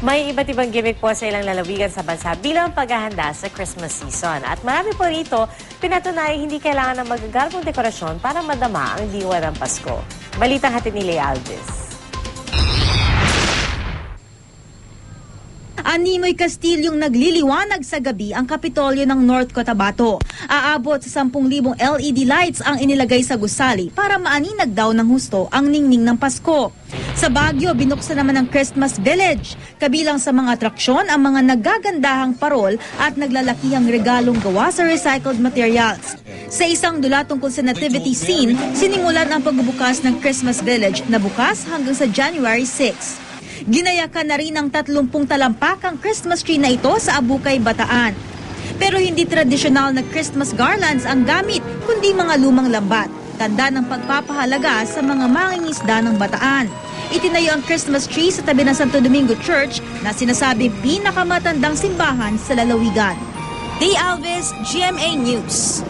May iba't ibang gimmick po sa ilang lalawigan sa bansa bilang paghahanda sa Christmas season. At marami po rito, pinatunay hindi kailangan ng magagarbong dekorasyon para madama ang diwa ng Pasko. Balitang hatid ni Leia Alves. Animoy Castilyong nagliliwanag sa gabi ang Kapitolyo ng North Cotabato. Aabot sa 10,000 LED lights ang inilagay sa gusali para maaninag daw ng husto ang ningning ng Pasko. Sa Baguio, binuksan naman ang Christmas Village. Kabilang sa mga atraksyon ang mga nagagandahang parol at naglalakihang regalong gawa sa recycled materials. Sa isang dula tungkol sa nativity scene, sinimulan ang pagbubukas ng Christmas Village na bukas hanggang sa January 6. Ginayakan na rin ng 30 talampakang Christmas tree na ito sa Abukay, Bataan. Pero hindi tradisyonal na Christmas garlands ang gamit, kundi mga lumang lambat. Tanda ng pagpapahalaga sa mga mangingisda ng Bataan. Itinayo ang Christmas tree sa tabi ng Santo Domingo Church na sinasabi pinakamatandang simbahan sa lalawigan. Leia Alves, GMA News.